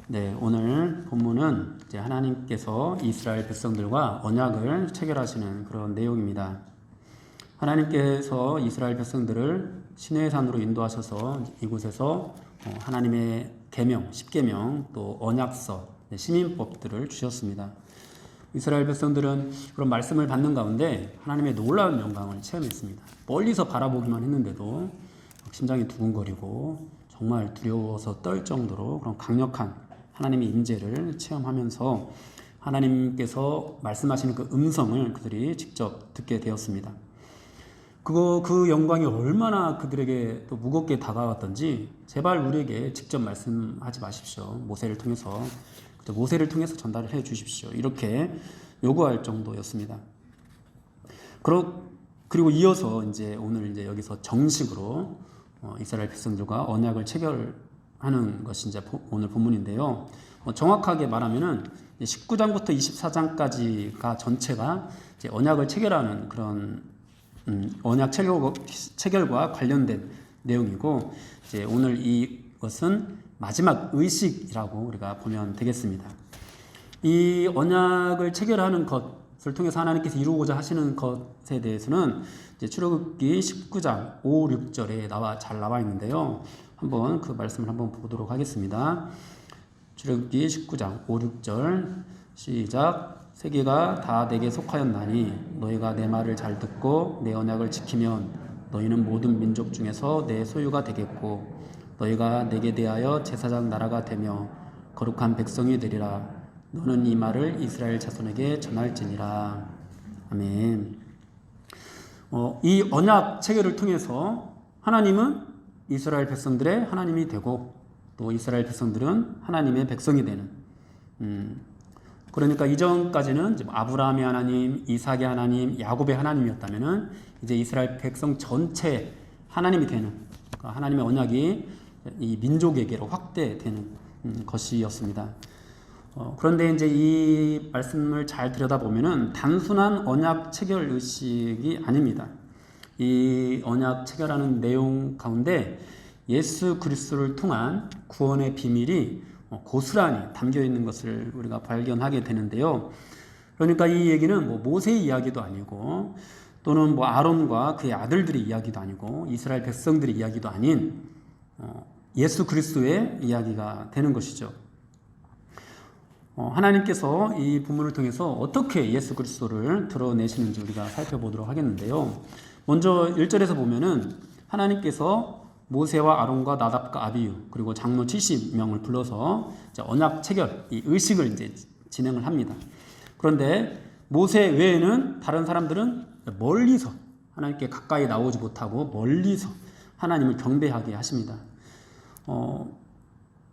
네, 오늘 본문은 이제 하나님께서 이스라엘 백성들과 언약을 체결하시는 그런 내용입니다. 하나님께서 이스라엘 백성들을 시내의 산으로 인도하셔서 이곳에서 하나님의 계명, 십계명, 또 언약서, 시민법들을 주셨습니다. 이스라엘 백성들은 그런 말씀을 받는 가운데 하나님의 놀라운 영광을 체험했습니다. 멀리서 바라보기만 했는데도 심장이 두근거리고 정말 두려워서 떨 정도로 그런 강력한 하나님의 임재를 체험하면서 하나님께서 말씀하시는 그 음성을 그들이 직접 듣게 되었습니다. 그 영광이 얼마나 그들에게 또 무겁게 다가왔던지 제발 우리에게 직접 말씀하지 마십시오. 모세를 통해서 전달을 해 주십시오. 이렇게 요구할 정도였습니다. 그리고 이어서 오늘 여기서 정식으로 이스라엘 백성들과 언약을 체결하는 것이 오늘 본문인데요. 정확하게 말하면은 19장부터 24장까지가 전체가 언약을 체결하는 그런 언약 체결과 관련된 내용이고, 오늘 이것은 마지막 의식이라고 우리가 보면 되겠습니다. 이 언약을 체결하는 것을 통해서 하나님께서 이루고자 하시는 것에 대해서는 출애굽기 19장 5, 6절에 잘 나와 있는데요. 한번 그 말씀을 한번 보도록 하겠습니다. 출애굽기 19장 5, 6절 시작. 세계가 다 내게 속하였나니 너희가 내 말을 잘 듣고 내 언약을 지키면 너희는 모든 민족 중에서 내 소유가 되겠고 너희가 내게 대하여 제사장 나라가 되며 거룩한 백성이 되리라. 너는 이 말을 이스라엘 자손에게 전할지니라. 아멘. 이 언약 체결을 통해서 하나님은 이스라엘 백성들의 하나님이 되고 또 이스라엘 백성들은 하나님의 백성이 되는, 그러니까 이전까지는 아브라함의 하나님, 이삭의 하나님, 야곱의 하나님이었다면은 이제 이스라엘 백성 전체 하나님이 되는, 그러니까 하나님의 언약이 이 민족에게로 확대되는 것이었습니다. 그런데 이 말씀을 잘 들여다보면은 단순한 언약 체결 의식이 아닙니다. 이 언약 체결하는 내용 가운데 예수 그리스도를 통한 구원의 비밀이 고스란히 담겨 있는 것을 우리가 발견하게 되는데요. 그러니까 이 얘기는 모세의 이야기도 아니고 또는 아론과 그의 아들들의 이야기도 아니고 이스라엘 백성들의 이야기도 아닌 예수 그리스도의 이야기가 되는 것이죠. 하나님께서 이 본문을 통해서 어떻게 예수 그리스도를 드러내시는지 우리가 살펴보도록 하겠는데요. 먼저 1절에서 보면은 하나님께서 모세와 아론과 나답과 아비유 그리고 장로 70명을 불러서 언약 체결, 이 의식을 진행을 합니다. 그런데 모세 외에는 다른 사람들은 멀리서 하나님께 가까이 나오지 못하고 멀리서 하나님을 경배하게 하십니다.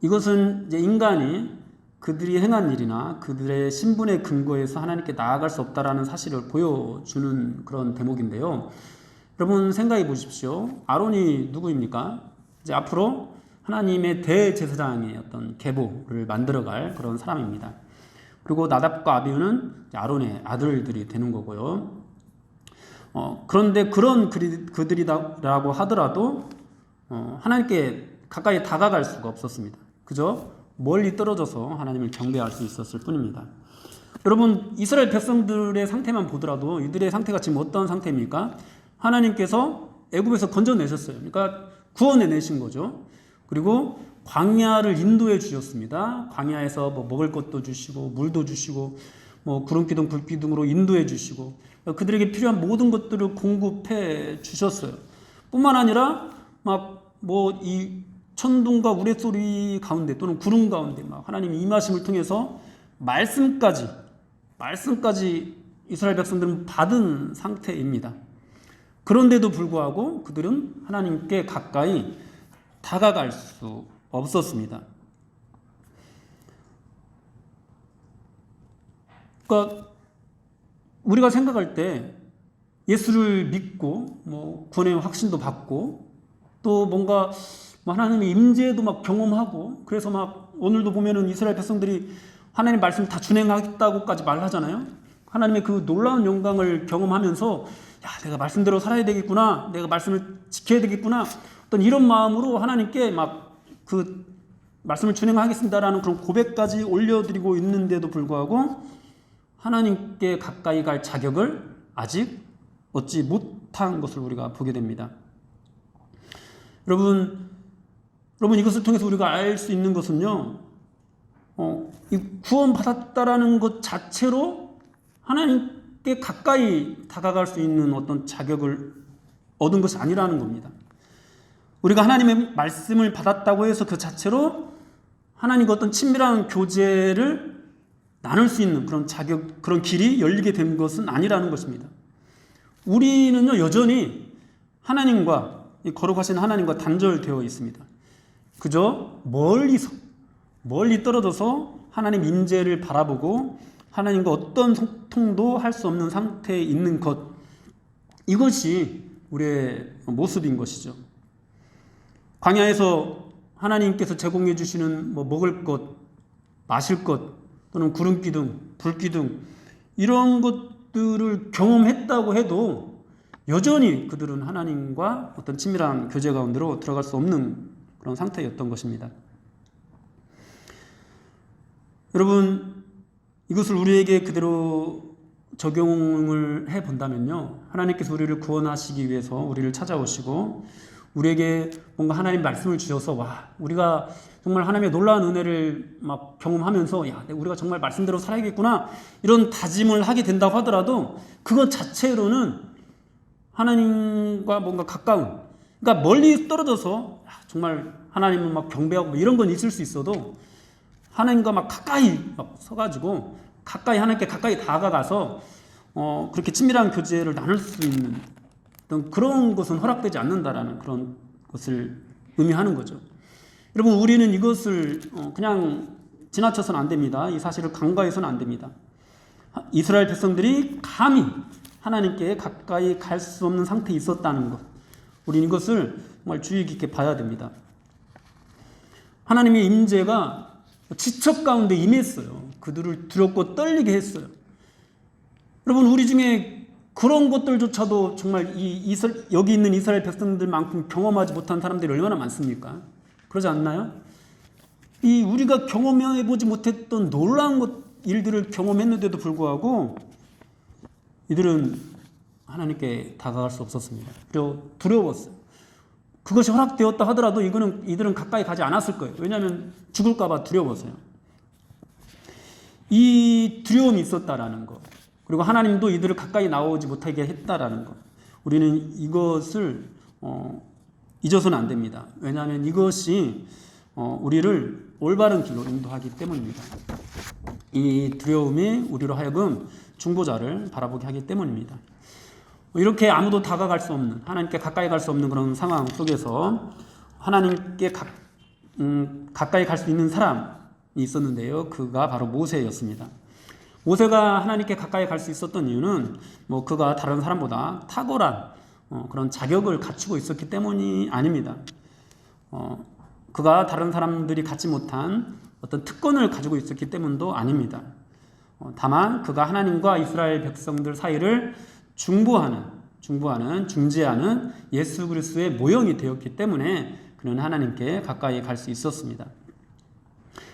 이것은 인간이 그들이 행한 일이나 그들의 신분의 근거에서 하나님께 나아갈 수 없다라는 사실을 보여주는 그런 대목인데요. 여러분 생각해 보십시오. 아론이 누구입니까? 이제 앞으로 하나님의 대제사장의 어떤 계보를 만들어갈 그런 사람입니다. 그리고 나답과 아비후는 아론의 아들들이 되는 거고요. 그런데 그런 그들이라고 하더라도 하나님께 가까이 다가갈 수가 없었습니다. 그저 멀리 떨어져서 하나님을 경배할 수 있었을 뿐입니다. 여러분 이스라엘 백성들의 상태만 보더라도 이들의 상태가 지금 어떤 상태입니까? 하나님께서 애굽에서 건져내셨어요. 그러니까 구원해내신 거죠. 그리고 광야를 인도해 주셨습니다. 광야에서 먹을 것도 주시고 물도 주시고 구름기둥 불기둥으로 인도해 주시고 그들에게 필요한 모든 것들을 공급해 주셨어요. 뿐만 아니라 이 천둥과 우레소리 가운데 또는 구름 가운데 하나님이 임하심을 통해서 말씀까지 이스라엘 백성들은 받은 상태입니다. 그런데도 불구하고 그들은 하나님께 가까이 다가갈 수 없었습니다. 그러니까 우리가 생각할 때 예수를 믿고 구원의 확신도 받고 또 뭔가 하나님의 임재도 경험하고 그래서 오늘도 보면은 이스라엘 백성들이 하나님 말씀을 다 준행하겠다고까지 말하잖아요. 하나님의 그 놀라운 영광을 경험하면서 내가 말씀대로 살아야 되겠구나, 내가 말씀을 지켜야 되겠구나, 어떤 이런 마음으로 하나님께 말씀을 준행하겠습니다라는 그런 고백까지 올려드리고 있는데도 불구하고 하나님께 가까이 갈 자격을 아직 얻지 못한 것을 우리가 보게 됩니다. 여러분 이것을 통해서 우리가 알 수 있는 것은요, 이 구원받았다라는 것 자체로 하나님께 가까이 다가갈 수 있는 어떤 자격을 얻은 것이 아니라는 겁니다. 우리가 하나님의 말씀을 받았다고 해서 그 자체로 하나님과 어떤 친밀한 교제를 나눌 수 있는 그런 자격, 그런 길이 열리게 된 것은 아니라는 것입니다. 우리는요, 여전히 하나님과, 거룩하신 하나님과 단절되어 있습니다. 그저 멀리 떨어져서 하나님 임재를 바라보고 하나님과 어떤 소통도 할 수 없는 상태에 있는 것, 이것이 우리의 모습인 것이죠. 광야에서 하나님께서 제공해 주시는 먹을 것, 마실 것, 또는 구름기둥, 불기둥, 이런 것들을 경험했다고 해도 여전히 그들은 하나님과 어떤 친밀한 교제 가운데로 들어갈 수 없는 그런 상태였던 것입니다. 여러분, 이것을 우리에게 그대로 적용을 해 본다면요, 하나님께서 우리를 구원하시기 위해서 우리를 찾아오시고 우리에게 뭔가 하나님 말씀을 주셔서 우리가 정말 하나님의 놀라운 은혜를 막 경험하면서 우리가 정말 말씀대로 살아야겠구나, 이런 다짐을 하게 된다고 하더라도 그것 자체로는 하나님과 뭔가 가까운, 그러니까 멀리 떨어져서 정말 하나님을 막 경배하고 이런 건 있을 수 있어도 하나님과 막 가까이 막 서가지고 하나님께 가까이 다가가서 그렇게 친밀한 교제를 나눌 수 있는 그런 것은 허락되지 않는다라는 그런 것을 의미하는 거죠. 여러분, 우리는 이것을 그냥 지나쳐서는 안 됩니다. 이 사실을 간과해서는 안 됩니다. 이스라엘 백성들이 감히 하나님께 가까이 갈 수 없는 상태에 있었다는 것, 우리는 이것을 정말 주의 깊게 봐야 됩니다. 하나님의 임재가 지척 가운데 임했어요. 그들을 두렵고 떨리게 했어요. 여러분, 우리 중에 그런 것들조차도 정말 여기 있는 이스라엘 백성들만큼 경험하지 못한 사람들이 얼마나 많습니까? 그러지 않나요? 우리가 경험해보지 못했던 놀라운 일들을 경험했는데도 불구하고 이들은 하나님께 다가갈 수 없었습니다. 그리고 두려웠어요. 그것이 허락되었다 하더라도 이들은 가까이 가지 않았을 거예요. 왜냐하면 죽을까 봐 두려워서요. 이 두려움이 있었다라는 것, 그리고 하나님도 이들을 가까이 나오지 못하게 했다라는 것, 우리는 이것을 잊어서는 안 됩니다. 왜냐하면 이것이 우리를 올바른 길로 인도하기 때문입니다. 이 두려움이 우리로 하여금 중보자를 바라보게 하기 때문입니다. 이렇게 아무도 다가갈 수 없는, 하나님께 가까이 갈 수 없는 그런 상황 속에서 하나님께 가까이 갈 수 있는 사람이 있었는데요, 그가 바로 모세였습니다. 모세가 하나님께 가까이 갈 수 있었던 이유는 그가 다른 사람보다 탁월한 그런 자격을 갖추고 있었기 때문이 아닙니다. 그가 다른 사람들이 갖지 못한 어떤 특권을 가지고 있었기 때문도 아닙니다. 다만 그가 하나님과 이스라엘 백성들 사이를 중재하는 예수 그리스도의 모형이 되었기 때문에 그는 하나님께 가까이 갈 수 있었습니다.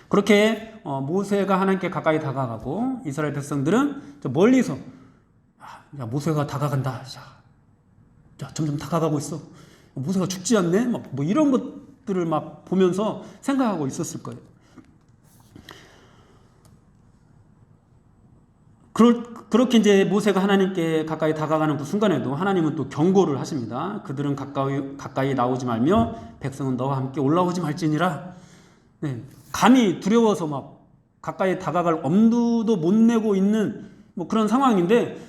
그렇게 모세가 하나님께 가까이 다가가고 이스라엘 백성들은 멀리서 모세가 다가간다, 점점 다가가고 있어, 모세가 죽지 않네, 이런 것들을 막 보면서 생각하고 있었을 거예요. 그렇게 이제 모세가 하나님께 가까이 다가가는 그 순간에도 하나님은 또 경고를 하십니다. 그들은 가까이 나오지 말며 백성은 너와 함께 올라오지 말지니라. 네, 감히 두려워서 막 가까이 다가갈 엄두도 못 내고 있는 그런 상황인데,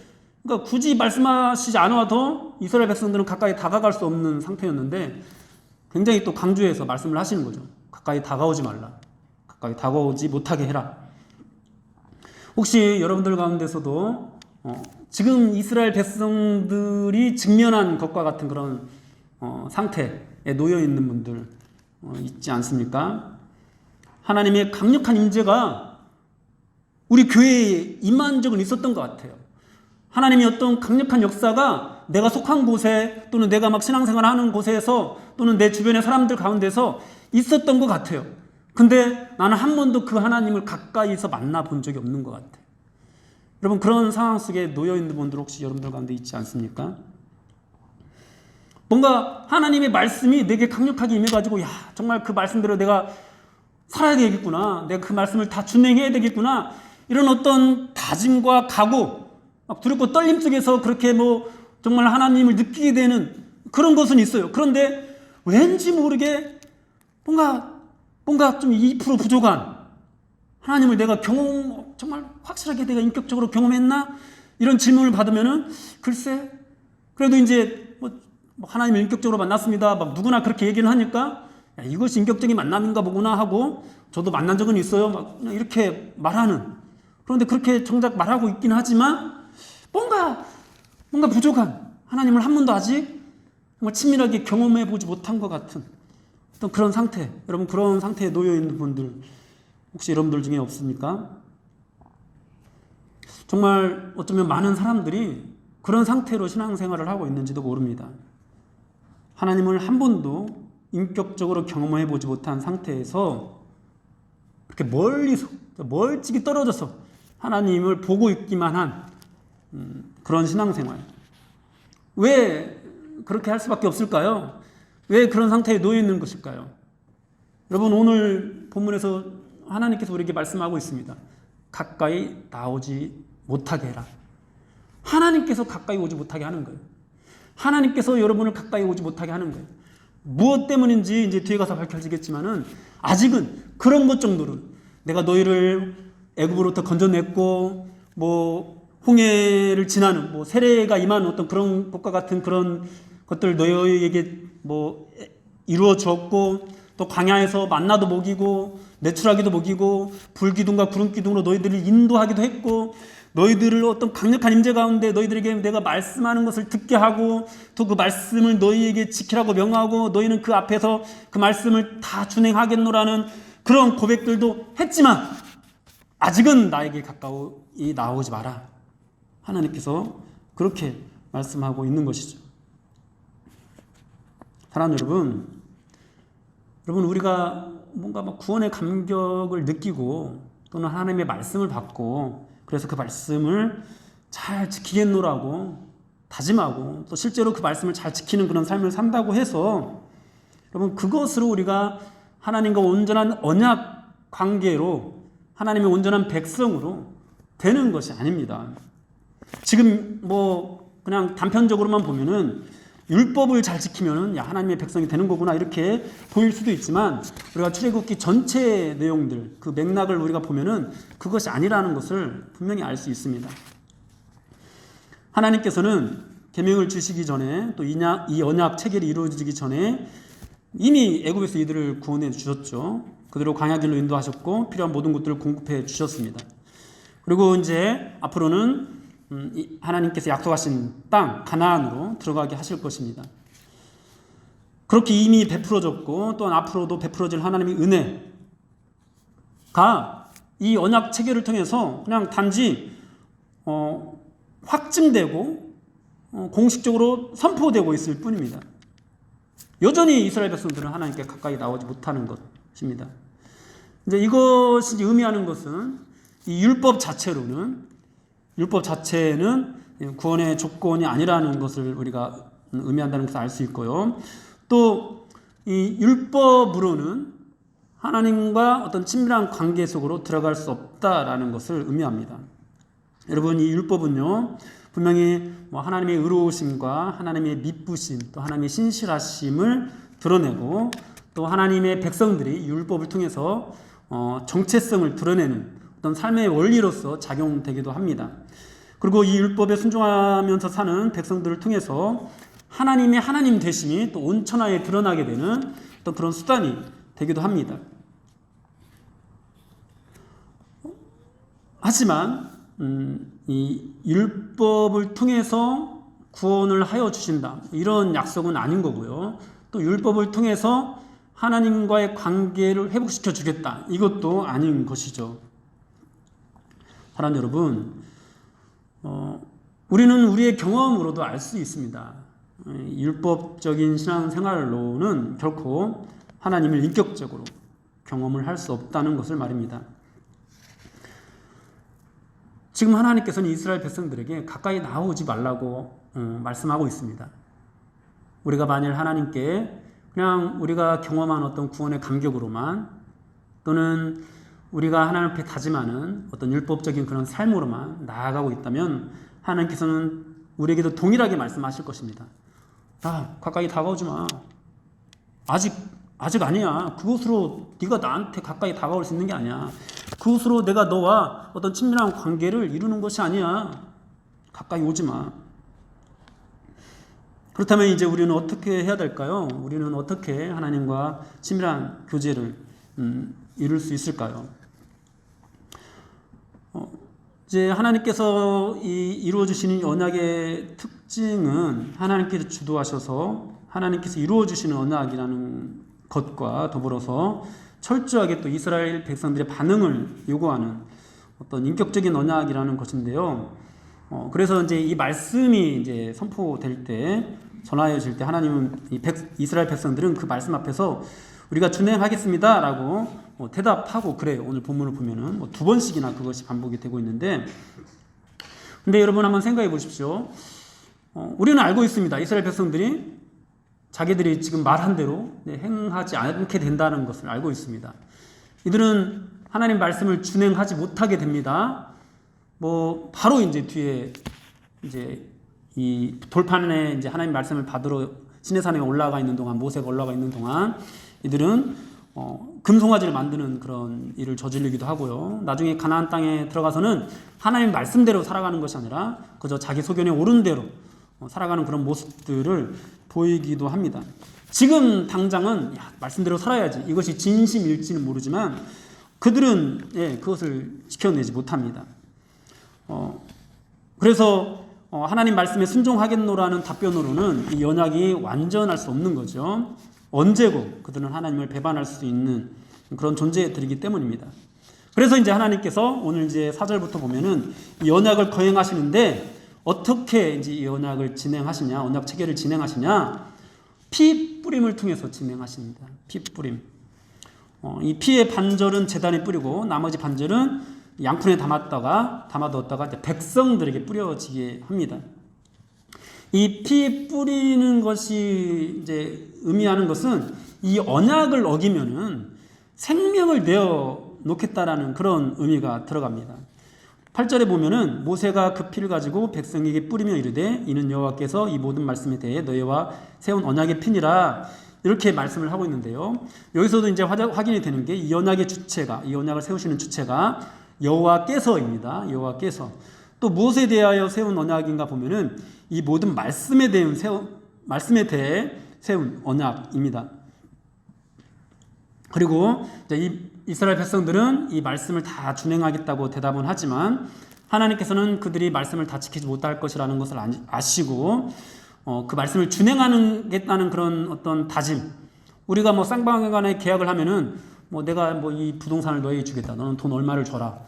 그러니까 굳이 말씀하시지 않아도 이스라엘 백성들은 가까이 다가갈 수 없는 상태였는데 굉장히 또 강조해서 말씀을 하시는 거죠. 가까이 다가오지 말라. 가까이 다가오지 못하게 해라. 혹시 여러분들 가운데서도 지금 이스라엘 백성들이 직면한 것과 같은 그런 상태에 놓여 있는 분들 있지 않습니까? 하나님의 강력한 임재가 우리 교회에 임한 적은 있었던 것 같아요. 하나님의 어떤 강력한 역사가 내가 속한 곳에, 또는 내가 막 신앙생활 하는 곳에서, 또는 내 주변의 사람들 가운데서 있었던 것 같아요. 근데 나는 한 번도 그 하나님을 가까이서 만나본 적이 없는 것 같아요. 여러분, 그런 상황 속에 놓여 있는 분들 혹시 여러분들 가운데 있지 않습니까? 뭔가 하나님의 말씀이 내게 강력하게 임해가지고, 야, 정말 그 말씀대로 내가 살아야 되겠구나, 내가 그 말씀을 다 준행해야 되겠구나, 이런 어떤 다짐과 각오, 막 두렵고 떨림 속에서 그렇게 뭐 정말 하나님을 느끼게 되는 그런 것은 있어요. 그런데 왠지 모르게 뭔가 좀 2% 부족한 하나님을 내가 정말 확실하게 내가 인격적으로 경험했나? 이런 질문을 받으면은 글쎄, 그래도 이제 뭐 하나님을 인격적으로 만났습니다. 막 누구나 그렇게 얘기를 하니까, 야, 이것이 인격적인 만남인가 보구나 하고, 저도 만난 적은 있어요. 막 그냥 이렇게 말하는. 그런데 그렇게 정작 말하고 있긴 하지만 뭔가 부족한, 하나님을 한 번도 아직 정말 친밀하게 경험해 보지 못한 것 같은 어떤 그런 상태. 여러분, 그런 상태에 놓여 있는 분들 혹시 여러분들 중에 없습니까? 정말 어쩌면 많은 사람들이 그런 상태로 신앙생활을 하고 있는지도 모릅니다. 하나님을 한 번도 인격적으로 경험해 보지 못한 상태에서 이렇게 멀리서 멀찍이 떨어져서 하나님을 보고 있기만 한 그런 신앙생활. 왜 그렇게 할 수밖에 없을까요? 왜 그런 상태에 놓여 있는 것일까요? 여러분, 오늘 본문에서 하나님께서 우리에게 말씀하고 있습니다. 가까이 나오지 못하게 해라. 하나님께서 가까이 오지 못하게 하는 거예요. 하나님께서 여러분을 가까이 오지 못하게 하는 거예요. 무엇 때문인지 이제 뒤에 가서 밝혀지겠지만은, 아직은 그런 것 정도로 내가 너희를 애굽으로부터 건져냈고, 뭐 홍해를 지나는 뭐 세례가 임하는 어떤 그런 것과 같은 그런 것들 너희에게 뭐 이루어 주었고, 또 광야에서 만나도 먹이고 내추라기도 먹이고 불기둥과 구름기둥으로 너희들을 인도하기도 했고, 너희들을 어떤 강력한 임재 가운데 너희들에게 내가 말씀하는 것을 듣게 하고, 또 그 말씀을 너희에게 지키라고 명하고, 너희는 그 앞에서 그 말씀을 다 준행하겠노라는 그런 고백들도 했지만, 아직은 나에게 가까이 나오지 마라. 하나님께서 그렇게 말씀하고 있는 것이죠. 사랑하는 여러분, 우리가 뭔가 막 구원의 감격을 느끼고 또는 하나님의 말씀을 받고, 그래서 그 말씀을 잘 지키겠노라고 다짐하고, 또 실제로 그 말씀을 잘 지키는 그런 삶을 산다고 해서, 여러분, 그것으로 우리가 하나님과 온전한 언약 관계로, 하나님의 온전한 백성으로 되는 것이 아닙니다. 지금 뭐 그냥 단편적으로만 보면은 율법을 잘 지키면은 야, 하나님의 백성이 되는 거구나, 이렇게 보일 수도 있지만, 우리가 출애굽기 전체 내용들, 그 맥락을 우리가 보면은 그것이 아니라는 것을 분명히 알 수 있습니다. 하나님께서는 계명을 주시기 전에, 또 이 언약 체결이 이루어지기 전에 이미 애굽에서 이들을 구원해 주셨죠. 그대로 광야길로 인도하셨고 필요한 모든 것들을 공급해 주셨습니다. 그리고 이제 앞으로는 하나님께서 약속하신 땅 가나안으로 들어가게 하실 것입니다. 그렇게 이미 베풀어졌고, 또한 앞으로도 베풀어질 하나님의 은혜가 이 언약 체결을 통해서 그냥 단지 확증되고 공식적으로 선포되고 있을 뿐입니다. 여전히 이스라엘 백성들은 하나님께 가까이 나오지 못하는 것입니다. 이제 이것이 의미하는 것은, 이 율법 자체는 구원의 조건이 아니라는 것을 우리가 의미한다는 것을 알 수 있고요. 또 이 율법으로는 하나님과 어떤 친밀한 관계 속으로 들어갈 수 없다라는 것을 의미합니다. 여러분, 이 율법은요, 분명히 뭐 하나님의 의로우심과 하나님의 미쁘심, 또 하나님의 신실하심을 드러내고, 또 하나님의 백성들이 율법을 통해서 정체성을 드러내는 어떤 삶의 원리로서 작용되기도 합니다. 그리고 이 율법에 순종하면서 사는 백성들을 통해서 하나님의 하나님 되심이 또 온천하에 드러나게 되는 어떤 그런 수단이 되기도 합니다. 하지만 이 율법을 통해서 구원을 하여 주신다, 이런 약속은 아닌 거고요. 또 율법을 통해서 하나님과의 관계를 회복시켜 주겠다, 이것도 아닌 것이죠. 사랑하는 여러분, 우리는 우리의 경험으로도 알 수 있습니다. 율법적인 신앙생활로는 결코 하나님을 인격적으로 경험을 할 수 없다는 것을 말입니다. 지금 하나님께서는 이스라엘 백성들에게 가까이 나오지 말라고 말씀하고 있습니다. 우리가 만일 하나님께 그냥 우리가 경험한 어떤 구원의 감격으로만 또는 우리가 하나님 앞에 다짐하는 어떤 율법적인 그런 삶으로만 나아가고 있다면 하나님께서는 우리에게도 동일하게 말씀하실 것입니다. 가까이 다가오지 마. 아직 아니야. 그것으로 네가 나한테 가까이 다가올 수 있는 게 아니야. 그것으로 내가 너와 어떤 친밀한 관계를 이루는 것이 아니야. 가까이 오지 마. 그렇다면 이제 우리는 어떻게 해야 될까요? 우리는 어떻게 하나님과 친밀한 교제를 이룰 수 있을까요? 이제 하나님께서 이루어 주시는 언약의 특징은 하나님께서 주도하셔서 하나님께서 이루어 주시는 언약이라는 것과 더불어서 철저하게 또 이스라엘 백성들의 반응을 요구하는 어떤 인격적인 언약이라는 것인데요. 그래서 이제 이 말씀이 이제 선포될 때, 전하여질 때 하나님은 이스라엘 백성들은 그 말씀 앞에서 우리가 준행하겠습니다라고 대답하고 그래요. 오늘 본문을 보면은 2번씩이나 그것이 반복이 되고 있는데, 근데 여러분 한번 생각해 보십시오. 우리는 알고 있습니다. 이스라엘 백성들이 자기들이 지금 말한 대로 행하지 않게 된다는 것을 알고 있습니다. 이들은 하나님 말씀을 준행하지 못하게 됩니다. 바로 이제 뒤에 이제 이 돌판에 이제 하나님 말씀을 받으러 시내산에 올라가 있는 동안, 모세가 올라가 있는 동안 이들은 금송아지를 만드는 그런 일을 저지르기도 하고요. 나중에 가나안 땅에 들어가서는 하나님 말씀대로 살아가는 것이 아니라 그저 자기 소견에 오른 대로 살아가는 그런 모습들을 보이기도 합니다. 지금 당장은 말씀대로 살아야지, 이것이 진심일지는 모르지만 그들은 그것을 지켜내지 못합니다. 그래서 하나님 말씀에 순종하겠노라는 답변으로는 이 언약이 완전할 수 없는 거죠. 언제고 그들은 하나님을 배반할 수 있는 그런 존재들이기 때문입니다. 그래서 이제 하나님께서 오늘 이제 4절부터 보면은 이 언약을 거행하시는데 어떻게 이제 이 언약을 진행하시냐, 언약 체계를 진행하시냐, 피 뿌림을 통해서 진행하십니다. 피 뿌림. 이 피의 반절은 제단에 뿌리고 나머지 반절은 양푼에 담아두었다가 이제 백성들에게 뿌려지게 합니다. 이 피 뿌리는 것이 이제 의미하는 것은 이 언약을 어기면은 생명을 내어 놓겠다라는 그런 의미가 들어갑니다. 8절에 보면은 모세가 그 피를 가지고 백성에게 뿌리며 이르되 이는 여호와께서 이 모든 말씀에 대해 너희와 세운 언약의 피니라, 이렇게 말씀을 하고 있는데요. 여기서도 이제 확인이 되는 게 이 언약의 주체가, 이 언약을 세우시는 주체가 여호와께서입니다. 여호와께서. 또 무엇에 대하여 세운 언약인가 보면은 이 모든 말씀에 대해 세운 언약입니다. 그리고 이제 이 이스라엘 백성들은 이 말씀을 다 준행하겠다고 대답은 하지만 하나님께서는 그들이 말씀을 다 지키지 못할 것이라는 것을 아시고 그 말씀을 준행하겠다는 그런 어떤 다짐, 우리가 쌍방간에 계약을 하면은 내가 이 부동산을 너에게 주겠다, 너는 돈 얼마를 줘라,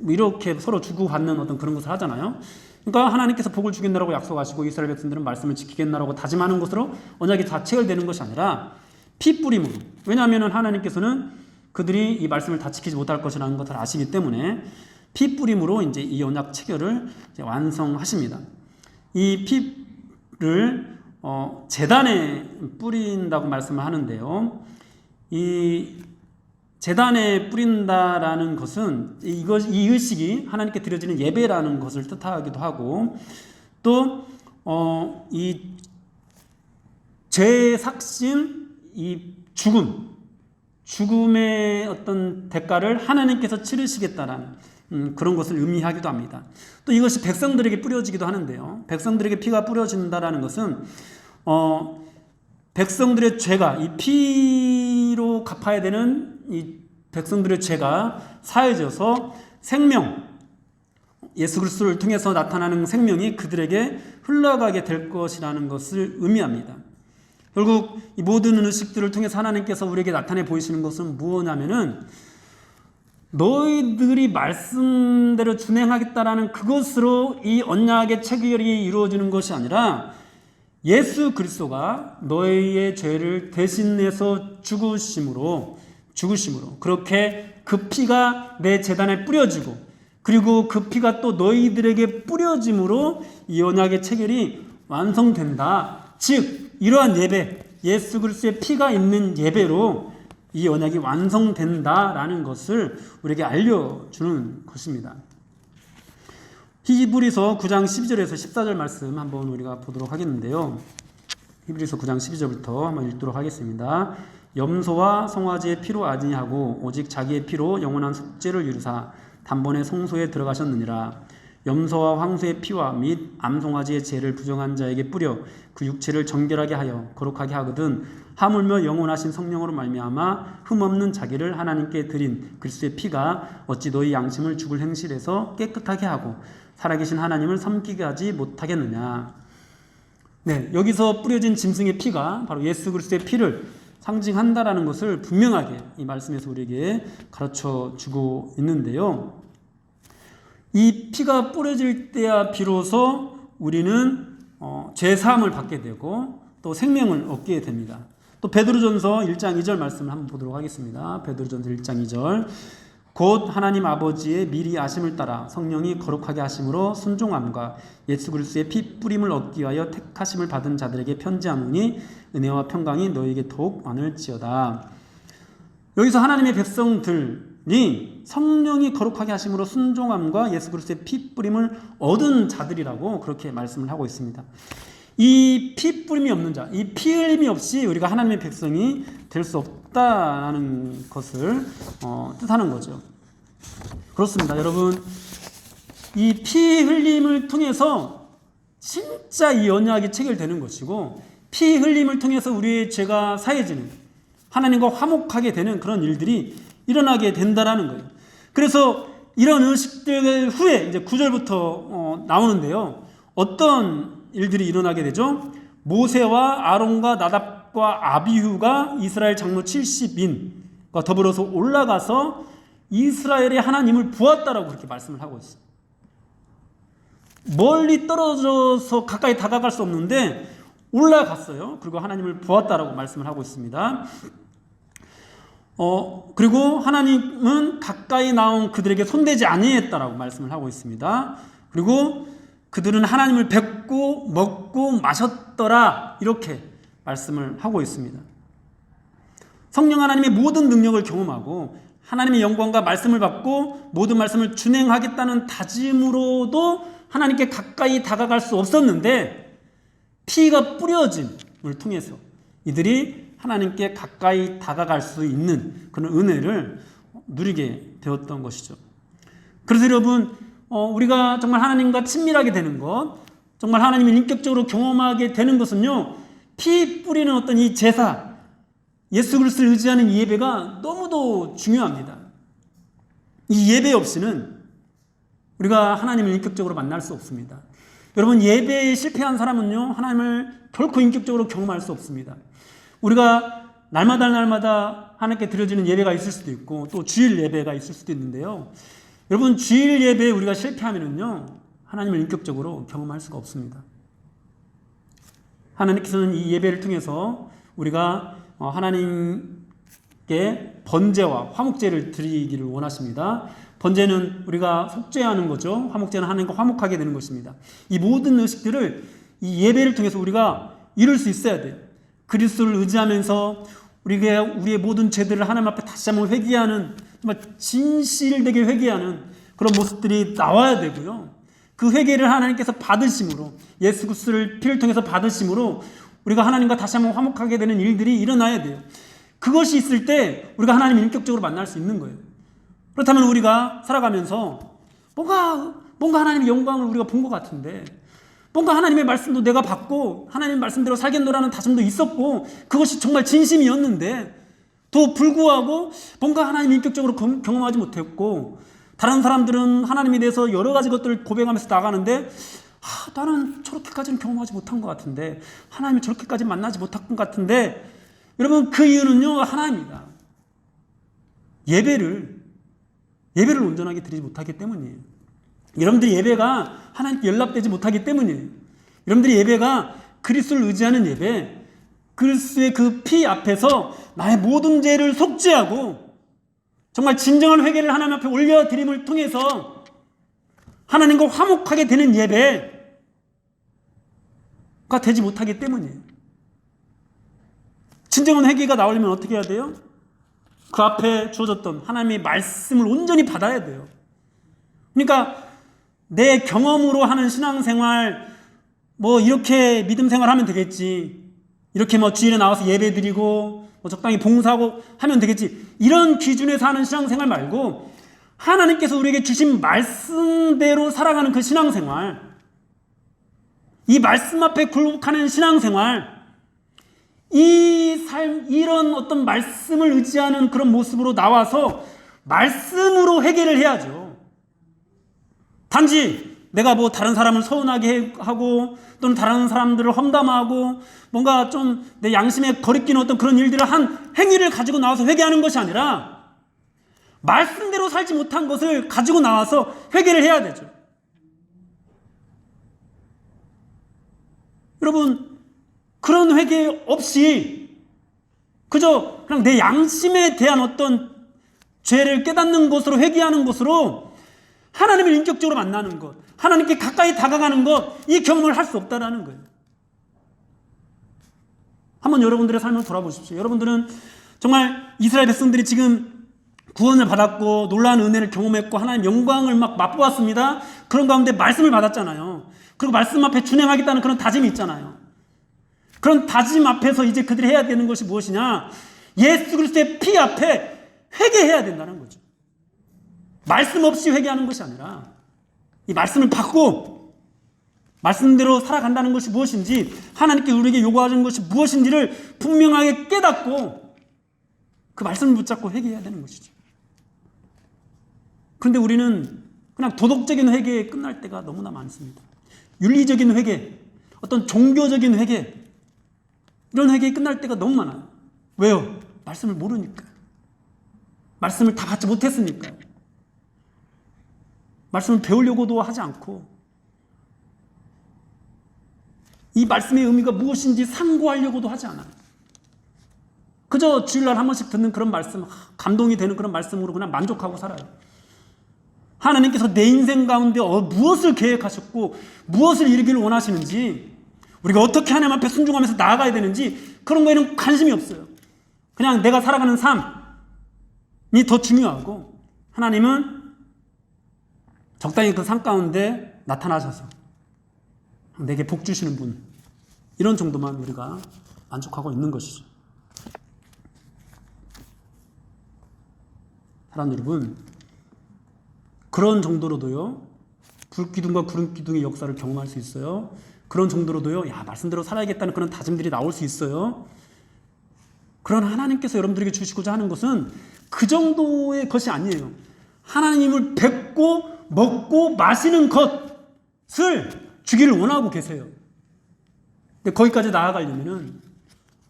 이렇게 서로 주고받는 어떤 그런 것을 하잖아요. 그러니까 하나님께서 복을 주겠나라고 약속하시고 이스라엘 백성들은 말씀을 지키겠나라고 다짐하는 것으로 언약이 다 체결되는 것이 아니라 피 뿌림으로. 왜냐하면 하나님께서는 그들이 이 말씀을 다 지키지 못할 것이라는 것을 아시기 때문에 피 뿌림으로 이제 이 언약 체결을 이제 완성하십니다. 이 피를 제단에 뿌린다고 말씀을 하는데요. 이 제단에 뿌린다라는 것은 이 의식이 하나님께 드려지는 예배라는 것을 뜻하기도 하고, 또 이 죄의 삭신, 이 죽음의 어떤 대가를 하나님께서 치르시겠다라는 그런 것을 의미하기도 합니다. 또 이것이 백성들에게 뿌려지기도 하는데요. 백성들에게 피가 뿌려진다라는 것은 백성들의 죄가 이 피로 갚아야 되는 이 백성들의 죄가 사해져서 생명, 예수 그리스도를 통해서 나타나는 생명이 그들에게 흘러가게 될 것이라는 것을 의미합니다. 결국 이 모든 의식들을 통해서 하나님께서 우리에게 나타내 보이시는 것은 무엇이냐면은 너희들이 말씀대로 준행하겠다라는 그것으로 이 언약의 체결이 이루어지는 것이 아니라 예수 그리스도가 너희의 죄를 대신해서 죽으심으로 죽으심으로 그렇게 그 피가 내 제단에 뿌려지고 그리고 그 피가 또 너희들에게 뿌려짐으로 이 언약의 체결이 완성된다. 즉 이러한 예배, 예수 그리스도의 피가 있는 예배로 이 언약이 완성된다라는 것을 우리에게 알려주는 것입니다. 히브리서 9장 12절에서 14절 말씀 한번 우리가 보도록 하겠는데요. 히브리서 9장 12절부터 한번 읽도록 하겠습니다. 염소와 송아지의 피로 아니하고 오직 자기의 피로 영원한 속죄를 이루사 단번에 성소에 들어가셨느니라. 염소와 황소의 피와 및 암송아지의 죄를 부정한 자에게 뿌려 그 육체를 정결하게 하여 거룩하게 하거든 하물며 영원하신 성령으로 말미암아 흠없는 자기를 하나님께 드린 그리스도의 피가 어찌 너희 양심을 죽을 행실에서 깨끗하게 하고 살아계신 하나님을 섬기게 하지 못하겠느냐. 네, 여기서 뿌려진 짐승의 피가 바로 예수 그리스도의 피를 상징한다라는 것을 분명하게 이 말씀에서 우리에게 가르쳐 주고 있는데요. 이 피가 뿌려질 때야 비로소 우리는 죄사함을 받게 되고 또 생명을 얻게 됩니다. 또 베드로전서 1장 2절 말씀을 한번 보도록 하겠습니다. 베드로전서 1장 2절 곧 하나님 아버지의 미리 아심을 따라 성령이 거룩하게 하심으로 순종함과 예수 그리스도의 피 뿌림을 얻기 위하여 택하심을 받은 자들에게 편지하노니 은혜와 평강이 너희에게 더욱 많을지어다. 여기서 하나님의 백성들이 성령이 거룩하게 하심으로 순종함과 예수 그리스도의 피 뿌림을 얻은 자들이라고 그렇게 말씀을 하고 있습니다. 이 피 뿌림이 없는 자, 이 피 흘림이 없이 우리가 하나님의 백성이 될 수 없다는 것을 뜻하는 거죠. 그렇습니다. 여러분, 이 피 흘림을 통해서 진짜 이 언약이 체결되는 것이고 피 흘림을 통해서 우리의 죄가 사해지는 하나님과 화목하게 되는 그런 일들이 일어나게 된다라는 거예요. 그래서 이런 의식들 후에 이제 9절부터 나오는데요. 어떤 일들이 일어나게 되죠? 모세와 아론과 나답과 아비후가 이스라엘 장로 70인과 더불어서 올라가서 이스라엘의 하나님을 보았다라고 그렇게 말씀을 하고 있어요. 멀리 떨어져서 가까이 다가갈 수 없는데 올라갔어요. 그리고 하나님을 보았다라고 말씀을 하고 있습니다. 그리고 하나님은 가까이 나온 그들에게 손대지 아니했다라고 말씀을 하고 있습니다. 그리고 그들은 하나님을 뵙고 먹고 마셨더라 이렇게 말씀을 하고 있습니다. 성령 하나님의 모든 능력을 경험하고 하나님의 영광과 말씀을 받고 모든 말씀을 준행하겠다는 다짐으로도 하나님께 가까이 다가갈 수 없었는데 피가 뿌려짐을 통해서 이들이 하나님께 가까이 다가갈 수 있는 그런 은혜를 누리게 되었던 것이죠. 그래서 여러분, 우리가 정말 하나님과 친밀하게 되는 것, 정말 하나님을 인격적으로 경험하게 되는 것은요, 피 뿌리는 어떤 이 제사, 예수 그리스도를 의지하는 이 예배가 너무도 중요합니다. 이 예배 없이는 우리가 하나님을 인격적으로 만날 수 없습니다. 여러분, 예배에 실패한 사람은요, 하나님을 결코 인격적으로 경험할 수 없습니다. 우리가 날마다 하나님께 드려지는 예배가 있을 수도 있고 또 주일 예배가 있을 수도 있는데요. 여러분, 주일 예배에 우리가 실패하면은요, 하나님을 인격적으로 경험할 수가 없습니다. 하나님께서는 이 예배를 통해서 우리가 하나님께 번제와 화목제를 드리기를 원하십니다. 번제는 우리가 속죄하는 거죠. 화목제는 하나님과 화목하게 되는 것입니다. 이 모든 의식들을 이 예배를 통해서 우리가 이룰 수 있어야 돼요. 그리스도를 의지하면서 우리의 모든 죄들을 하나님 앞에 다시 한번 회개하는, 정말 진실되게 회개하는 그런 모습들이 나와야 되고요. 그 회개를 하나님께서 받으심으로, 예수 그리스도를 피를 통해서 받으심으로 우리가 하나님과 다시 한번 화목하게 되는 일들이 일어나야 돼요. 그것이 있을 때 우리가 하나님을 인격적으로 만날 수 있는 거예요. 그렇다면 우리가 살아가면서 뭔가 하나님의 영광을 우리가 본 것 같은데, 뭔가 하나님의 말씀도 내가 받고 하나님의 말씀대로 살겠노라는 다짐도 있었고 그것이 정말 진심이었는데 또 불구하고 뭔가 하나님을 인격적으로 경험하지 못했고, 다른 사람들은 하나님에 대해서 여러 가지 것들을 고백하면서 나가는데 나는 저렇게까지는 경험하지 못한 것 같은데, 하나님을 저렇게까지 만나지 못한 것 같은데, 여러분, 그 이유는요, 하나입니다. 예배를 온전하게 드리지 못하기 때문이에요. 여러분들이 예배가 하나님께 연락되지 못하기 때문이에요. 여러분들이 예배가 그리스도를 의지하는 예배, 그리스도의 그 피 앞에서 나의 모든 죄를 속죄하고 정말 진정한 회개를 하나님 앞에 올려드림을 통해서 하나님과 화목하게 되는 예배가 되지 못하기 때문이에요. 진정한 회개가 나오려면 어떻게 해야 돼요? 그 앞에 주어졌던 하나님의 말씀을 온전히 받아야 돼요. 그러니까 내 경험으로 하는 신앙생활, 이렇게 믿음 생활하면 되겠지. 이렇게 주일에 나와서 예배 드리고 적당히 봉사하고 하면 되겠지. 이런 기준에서 하는 신앙생활 말고 하나님께서 우리에게 주신 말씀대로 살아가는 그 신앙생활, 이 말씀 앞에 굴복하는 신앙생활, 이 삶, 이런 어떤 말씀을 의지하는 그런 모습으로 나와서 말씀으로 회개를 해야죠. 단지 내가 다른 사람을 서운하게 하고 또는 다른 사람들을 험담하고 뭔가 좀 내 양심에 거리끼는 어떤 그런 일들을 한 행위를 가지고 나와서 회개하는 것이 아니라 말씀대로 살지 못한 것을 가지고 나와서 회개를 해야 되죠. 여러분, 그런 회개 없이 그저 그냥 내 양심에 대한 어떤 죄를 깨닫는 것으로 회개하는 것으로 하나님을 인격적으로 만나는 것, 하나님께 가까이 다가가는 것, 이 경험을 할 수 없다라는 거예요. 한번 여러분들의 삶을 돌아보십시오. 여러분들은 정말 이스라엘 백성들이 지금 구원을 받았고 놀라운 은혜를 경험했고 하나님의 영광을 막 맛보았습니다. 그런 가운데 말씀을 받았잖아요. 그리고 말씀 앞에 준행하겠다는 그런 다짐이 있잖아요. 그런 다짐 앞에서 이제 그들이 해야 되는 것이 무엇이냐? 예수 그리스도의 피 앞에 회개해야 된다는 거죠. 말씀 없이 회개하는 것이 아니라 이 말씀을 받고 말씀대로 살아간다는 것이 무엇인지, 하나님께 우리에게 요구하는 것이 무엇인지를 분명하게 깨닫고 그 말씀을 붙잡고 회개해야 되는 것이죠. 그런데 우리는 그냥 도덕적인 회개에 끝날 때가 너무나 많습니다. 윤리적인 회개, 어떤 종교적인 회개, 이런 회개에 끝날 때가 너무 많아요. 왜요? 말씀을 모르니까. 말씀을 다 받지 못했으니까. 말씀을 배우려고도 하지 않고 이 말씀의 의미가 무엇인지 상고하려고도 하지 않아요. 그저 주일날 한 번씩 듣는 그런 말씀, 감동이 되는 그런 말씀으로 그냥 만족하고 살아요. 하나님께서 내 인생 가운데 무엇을 계획하셨고 무엇을 이루기를 원하시는지, 우리가 어떻게 하나님 앞에 순종하면서 나아가야 되는지 그런 거에는 관심이 없어요. 그냥 내가 살아가는 삶이 더 중요하고, 하나님은 적당히 그 삶 가운데 나타나셔서 내게 복 주시는 분, 이런 정도만 우리가 만족하고 있는 것이죠. 사랑 여러분, 그런 정도로도요 불기둥과 구름기둥의 역사를 경험할 수 있어요. 그런 정도로도요 말씀대로 살아야겠다는 그런 다짐들이 나올 수 있어요. 그런 하나님께서 여러분들에게 주시고자 하는 것은 그 정도의 것이 아니에요. 하나님을 뵙고 먹고 마시는 것을 주기를 원하고 계세요. 근데 거기까지 나아가려면은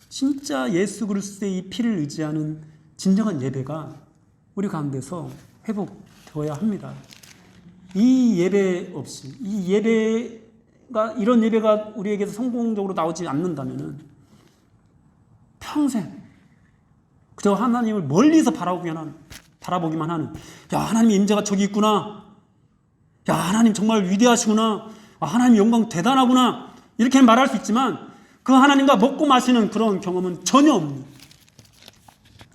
진짜 예수 그리스도의 이 피를 의지하는 진정한 예배가 우리 가운데서 회복되어야 합니다. 이 예배 없이, 이런 예배가 우리에게서 성공적으로 나오지 않는다면은 평생 그저 하나님을 멀리서 바라보기만 하는, 하나님의 임재가 저기 있구나, 하나님 정말 위대하시구나, 하나님 영광 대단하구나, 이렇게 말할 수 있지만 그 하나님과 먹고 마시는 그런 경험은 전혀 없는,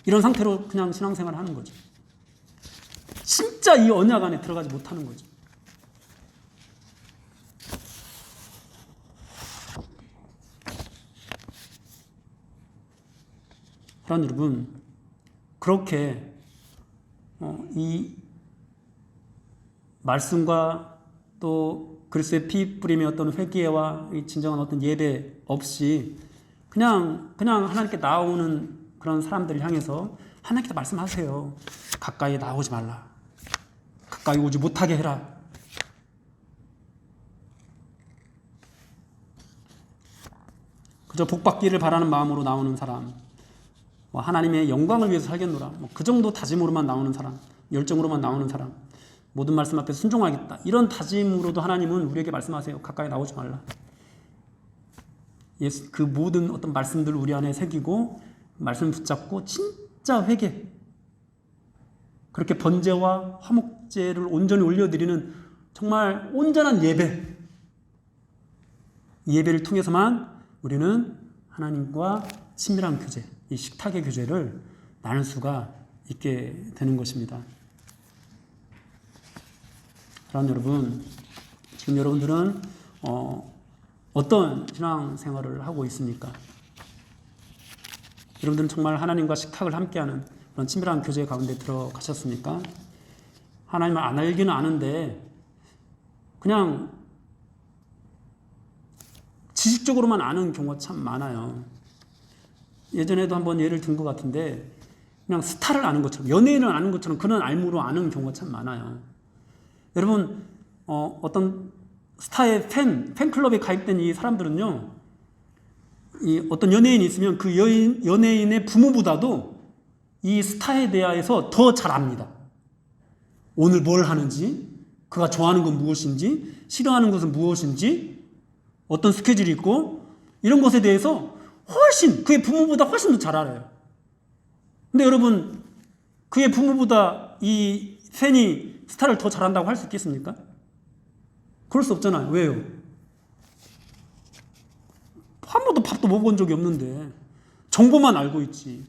이런 상태로 그냥 신앙생활을 하는 거죠. 진짜 이 언약 안에 들어가지 못하는 거죠. 사랑하는 여러분, 그렇게 이 말씀과 또 그리스도의 피 뿌림의 어떤 회개와 이 진정한 어떤 예배 없이 그냥 하나님께 나오는 그런 사람들을 향해서 하나님께서 말씀하세요. 가까이 나오지 말라. 가까이 오지 못하게 해라. 그저 복받기를 바라는 마음으로 나오는 사람, 하나님의 영광을 위해서 살겠노라, 그 정도 다짐으로만 나오는 사람, 열정으로만 나오는 사람, 모든 말씀 앞에 순종하겠다, 이런 다짐으로도 하나님은 우리에게 말씀하세요. 가까이 나오지 말라. 그 모든 어떤 말씀들을 우리 안에 새기고 말씀 붙잡고 진짜 회개, 그렇게 번제와 화목제를 온전히 올려드리는 정말 온전한 예배를 통해서만 우리는 하나님과 친밀한 교제, 이 식탁의 교제를 나눌 수가 있게 되는 것입니다. 그럼 여러분, 지금 여러분들은 어떤 신앙생활을 하고 있습니까? 여러분들은 정말 하나님과 식탁을 함께하는 그런 친밀한 교제 가운데 들어가셨습니까? 하나님을 안 알기는 아는데 그냥 지식적으로만 아는 경우가 참 많아요. 예전에도 한번 예를 든 것 같은데 그냥 스타를 아는 것처럼, 연예인을 아는 것처럼 그런 알무로 아는 경우가 참 많아요. 여러분, 어떤 스타의 팬클럽에 가입된 이 사람들은요, 이 어떤 연예인이 있으면 그 연예인의 부모보다도 이 스타에 대하여서 더 잘 압니다. 오늘 뭘 하는지, 그가 좋아하는 건 무엇인지, 싫어하는 것은 무엇인지, 어떤 스케줄이 있고, 이런 것에 대해서 훨씬, 그의 부모보다 훨씬 더 잘 알아요. 근데 여러분, 그의 부모보다 이 팬이 스타를 더 잘한다고 할 수 있겠습니까? 그럴 수 없잖아요. 왜요? 한 번도 밥도 먹어본 적이 없는데 정보만 알고 있지.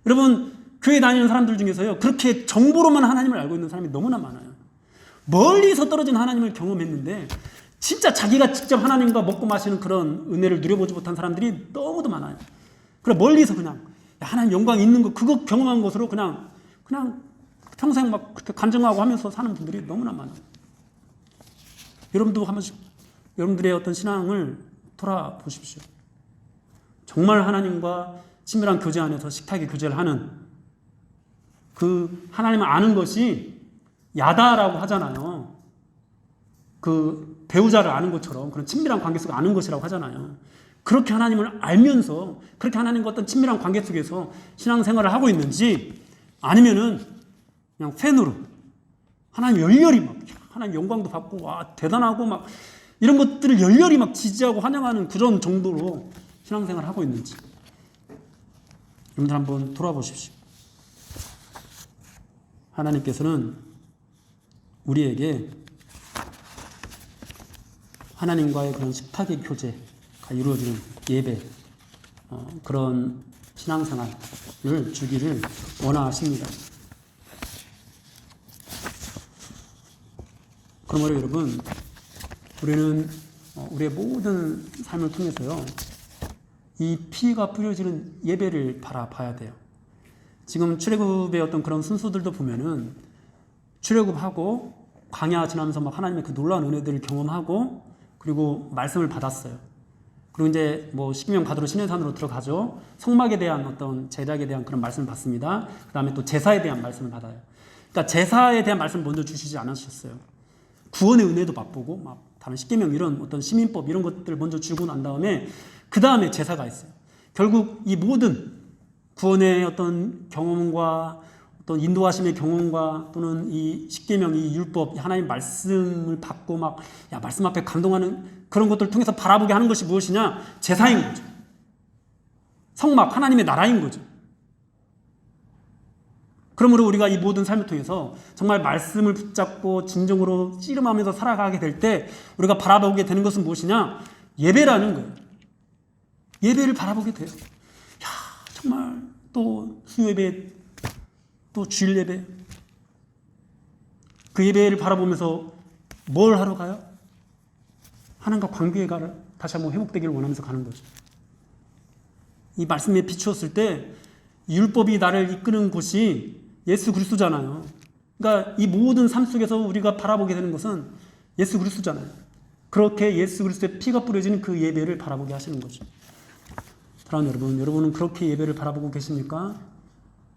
여러분, 교회 다니는 사람들 중에서요, 그렇게 정보로만 하나님을 알고 있는 사람이 너무나 많아요. 멀리서 떨어진 하나님을 경험했는데 진짜 자기가 직접 하나님과 먹고 마시는 그런 은혜를 누려보지 못한 사람들이 너무도 많아요. 그래, 멀리서 그냥 하나님 영광 있는 거, 그거 경험한 것으로 그냥 평생 막 그렇게 간증하고 하면서 사는 분들이 너무나 많아요. 여러분도 한 번씩 여러분들의 어떤 신앙을 돌아보십시오. 정말 하나님과 친밀한 교제 안에서 식탁의 교제를 하는 그 하나님을 아는 것이 야다라고 하잖아요. 그 배우자를 아는 것처럼 그런 친밀한 관계 속에 아는 것이라고 하잖아요. 그렇게 하나님을 알면서 그렇게 하나님과 어떤 친밀한 관계 속에서 신앙생활을 하고 있는지, 아니면은 그냥 팬으로 하나님 열렬히 막 하나님 영광도 받고 와 대단하고 막 이런 것들을 열렬히 막 지지하고 환영하는 그런 정도로 신앙생활을 하고 있는지 여러분들 한번 돌아보십시오. 하나님께서는 우리에게 하나님과의 그런 식탁의 교제가 이루어지는 예배, 그런 신앙생활을 주기를 원하십니다. 그러므로 여러분, 우리는 우리의 모든 삶을 통해서요, 이 피가 뿌려지는 예배를 바라봐야 돼요. 지금 출애굽의 어떤 그런 순수들도 보면은 출애굽하고 광야 지나면서 막 하나님의 그 놀라운 은혜들을 경험하고 그리고 말씀을 받았어요. 그리고 이제 뭐 십계명 받으러 시내산으로 들어가죠. 성막에 대한 어떤 제작에 대한 그런 말씀을 받습니다. 그 다음에 또 제사에 대한 말씀을 받아요. 그러니까 제사에 대한 말씀을 먼저 주시지 않으셨어요. 구원의 은혜도 맛보고 막 다른 십계명 이런 어떤 시민법 이런 것들을 먼저 주고 난 다음에 그 다음에 제사가 있어요. 결국 이 모든 구원의 어떤 경험과 어떤 인도하심의 경험과 또는 이 십계명, 이 율법, 하나님 말씀을 받고 막 말씀 앞에 감동하는 그런 것들을 통해서 바라보게 하는 것이 무엇이냐? 제사인 거죠. 성막, 하나님의 나라인 거죠. 그러므로 우리가 이 모든 삶을 통해서 정말 말씀을 붙잡고 진정으로 씨름하면서 살아가게 될 때 우리가 바라보게 되는 것은 무엇이냐? 예배라는 거예요. 예배를 바라보게 돼요. 야, 정말 또 수요예배, 또 주일 예배, 그 예배를 바라보면서 뭘 하러 가요? 하나님과 관계가 다시 한번 회복되기를 원하면서 가는 거죠. 이 말씀에 비추었을 때 율법이 나를 이끄는 곳이 예수 그리스도잖아요. 그러니까 이 모든 삶 속에서 우리가 바라보게 되는 것은 예수 그리스도잖아요. 그렇게 예수 그리스도의 피가 뿌려진 그 예배를 바라보게 하시는 거죠. 사랑하는 여러분, 여러분은 그렇게 예배를 바라보고 계십니까?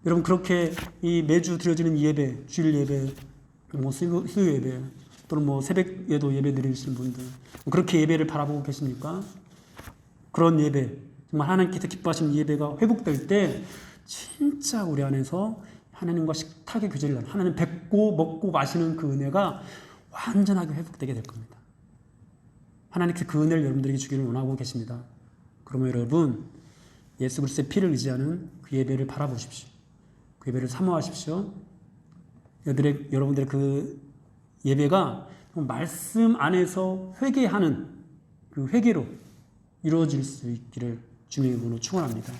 여러분 그렇게 이 매주 드려지는 이 예배, 주일 예배, 뭐 수요 예배, 또는 뭐 새벽에도 예배 드리시는 분들, 그렇게 예배를 바라보고 계십니까? 그런 예배, 정말 하나님께서 기뻐하시는 예배가 회복될 때 진짜 우리 안에서 하나님과 식탁의 교제를 나누는, 하나님 뵙고 먹고 마시는 그 은혜가 완전하게 회복되게 될 겁니다. 하나님께서 그 은혜를 여러분들에게 주기를 원하고 계십니다. 그러면 여러분, 예수 그리스도의 피를 의지하는 그 예배를 바라보십시오. 그 예배를 사모하십시오. 여러분들의 그 예배가 말씀 안에서 회개하는 그 회개로 이루어질 수 있기를 주님의 이름으로 축원합니다.